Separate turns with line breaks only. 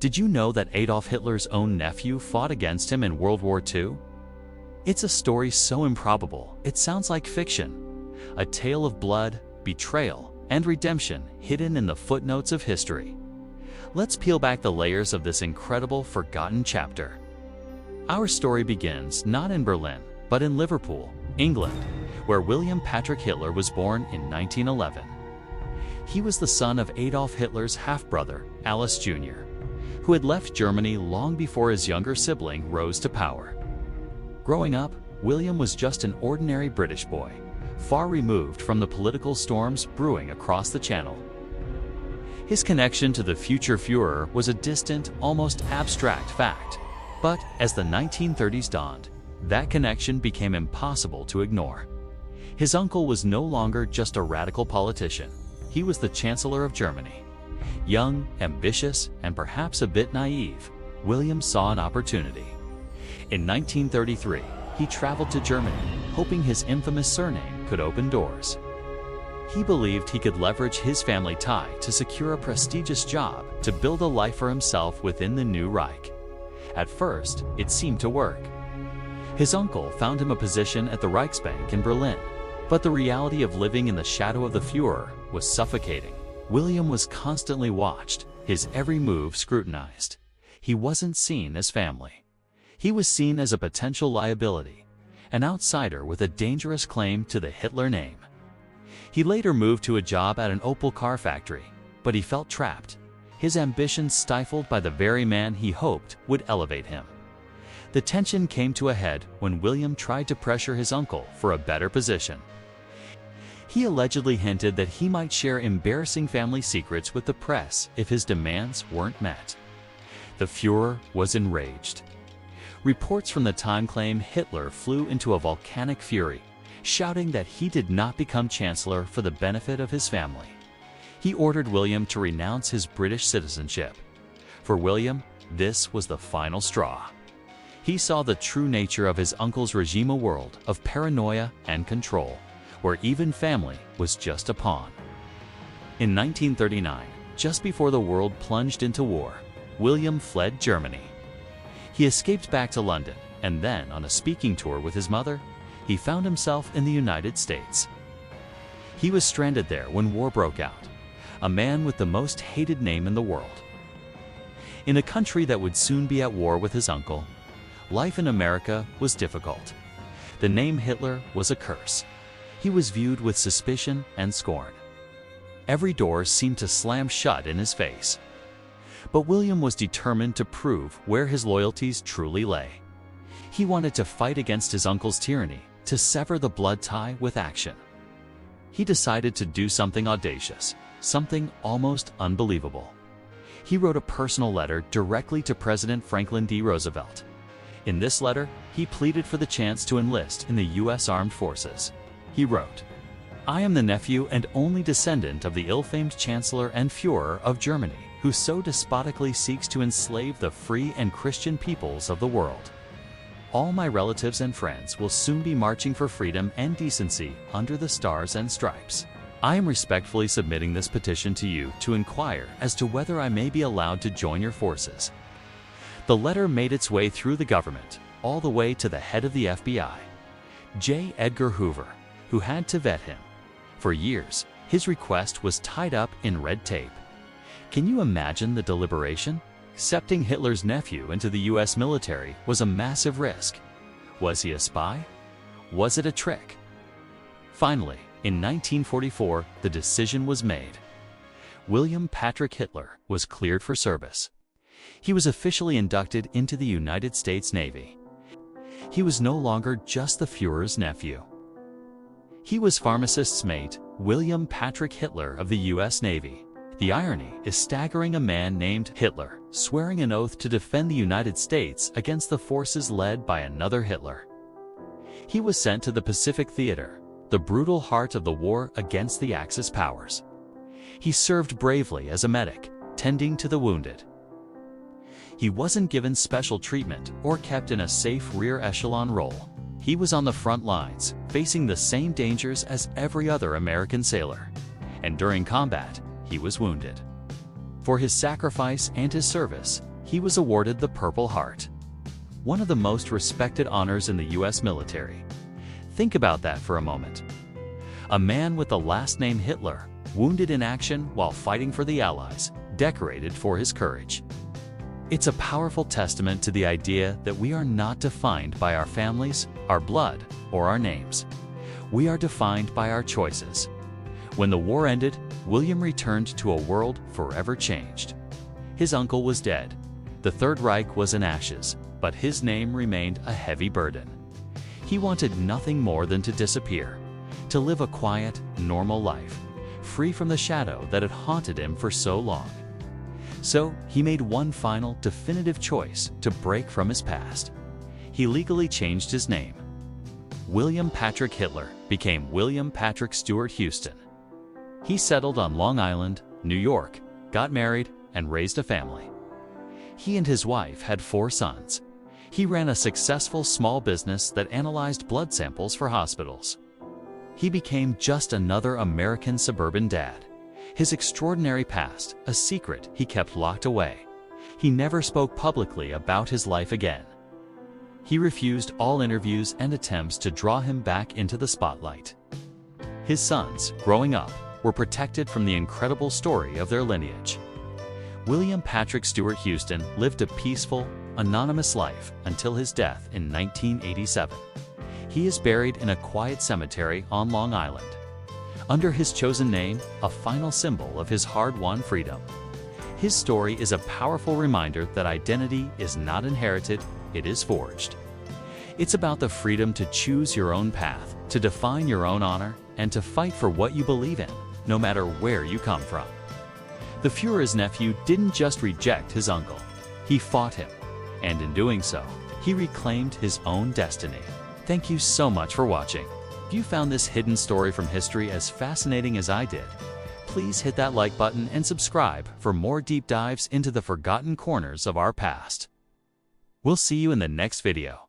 Did you know that Adolf Hitler's own nephew fought against him in World War II? It's a story so improbable, it sounds like fiction. A tale of blood, betrayal, and redemption hidden in the footnotes of history. Let's peel back the layers of this incredible, forgotten chapter. Our story begins not in Berlin, but in Liverpool, England, where William Patrick Hitler was born in 1911. He was the son of Adolf Hitler's half-brother, Alois Jr., who had left Germany long before his younger sibling rose to power. Growing up, William was just an ordinary British boy, far removed from the political storms brewing across the Channel. His connection to the future Führer was a distant, almost abstract fact. But as the 1930s dawned, that connection became impossible to ignore. His uncle was no longer just a radical politician. He was the Chancellor of Germany. Young, ambitious, and perhaps a bit naive, William saw an opportunity. In 1933, he traveled to Germany, hoping his infamous surname could open doors. He believed he could leverage his family tie to secure a prestigious job to build a life for himself within the new Reich. At first, it seemed to work. His uncle found him a position at the Reichsbank in Berlin, but the reality of living in the shadow of the Führer was suffocating. William was constantly watched, his every move scrutinized. He wasn't seen as family. He was seen as a potential liability, an outsider with a dangerous claim to the Hitler name. He later moved to a job at an Opel car factory, but he felt trapped, his ambitions stifled by the very man he hoped would elevate him. The tension came to a head when William tried to pressure his uncle for a better position. He allegedly hinted that he might share embarrassing family secrets with the press if his demands weren't met. The Führer was enraged. Reports from the time claim Hitler flew into a volcanic fury, shouting that he did not become chancellor for the benefit of his family. He ordered William to renounce his British citizenship. For William, this was the final straw. He saw the true nature of his uncle's regime, a world of paranoia and control, where even family was just a pawn. In 1939, just before the world plunged into war, William fled Germany. He escaped back to London, and then, on a speaking tour with his mother, he found himself in the United States. He was stranded there when war broke out, a man with the most hated name in the world. In a country that would soon be at war with his uncle, life in America was difficult. The name Hitler was a curse. He was viewed with suspicion and scorn. Every door seemed to slam shut in his face. But William was determined to prove where his loyalties truly lay. He wanted to fight against his uncle's tyranny, to sever the blood tie with action. He decided to do something audacious, something almost unbelievable. He wrote a personal letter directly to President Franklin D. Roosevelt. In this letter, he pleaded for the chance to enlist in the U.S. Armed Forces. He wrote, "I am the nephew and only descendant of the ill-famed Chancellor and Führer of Germany, who so despotically seeks to enslave the free and Christian peoples of the world. All my relatives and friends will soon be marching for freedom and decency under the stars and stripes. I am respectfully submitting this petition to you to inquire as to whether I may be allowed to join your forces." The letter made its way through the government, all the way to the head of the FBI, J. Edgar Hoover, who had to vet him. For years, his request was tied up in red tape. Can you imagine the deliberation? Accepting Hitler's nephew into the U.S. military was a massive risk. Was he a spy? Was it a trick? Finally, in 1944, the decision was made. William Patrick Hitler was cleared for service. He was officially inducted into the United States Navy. He was no longer just the Führer's nephew. He was pharmacist's mate, William Patrick Hitler of the U.S. Navy. The irony is staggering: a man named Hitler, swearing an oath to defend the United States against the forces led by another Hitler. He was sent to the Pacific Theater, the brutal heart of the war against the Axis powers. He served bravely as a medic, tending to the wounded. He wasn't given special treatment or kept in a safe rear echelon role. He was on the front lines, facing the same dangers as every other American sailor. And during combat, he was wounded. For his sacrifice and his service, he was awarded the Purple Heart, one of the most respected honors in the US military. Think about that for a moment. A man with the last name Hitler, wounded in action while fighting for the Allies, decorated for his courage. It's a powerful testament to the idea that we are not defined by our families, our blood, or our names. We are defined by our choices. When the war ended, William returned to a world forever changed. His uncle was dead. The Third Reich was in ashes, but his name remained a heavy burden. He wanted nothing more than to disappear, to live a quiet, normal life, free from the shadow that had haunted him for so long. So he made one final, definitive choice to break from his past. He legally changed his name. William Patrick Hitler became William Patrick Stewart Houston. He settled on Long Island, New York, got married, and raised a family. He and his wife had 4 sons. He ran a successful small business that analyzed blood samples for hospitals. He became just another American suburban dad. His extraordinary past, a secret he kept locked away. He never spoke publicly about his life again. He refused all interviews and attempts to draw him back into the spotlight. His sons, growing up, were protected from the incredible story of their lineage. William Patrick Stewart Houston lived a peaceful, anonymous life until his death in 1987. He is buried in a quiet cemetery on Long Island. Under his chosen name, a final symbol of his hard-won freedom. His story is a powerful reminder that identity is not inherited, it is forged. It's about the freedom to choose your own path, to define your own honor, and to fight for what you believe in, no matter where you come from. The Führer's nephew didn't just reject his uncle, he fought him, and in doing so, he reclaimed his own destiny. Thank you so much for watching. If you found this hidden story from history as fascinating as I did, please hit that like button and subscribe for more deep dives into the forgotten corners of our past. We'll see you in the next video.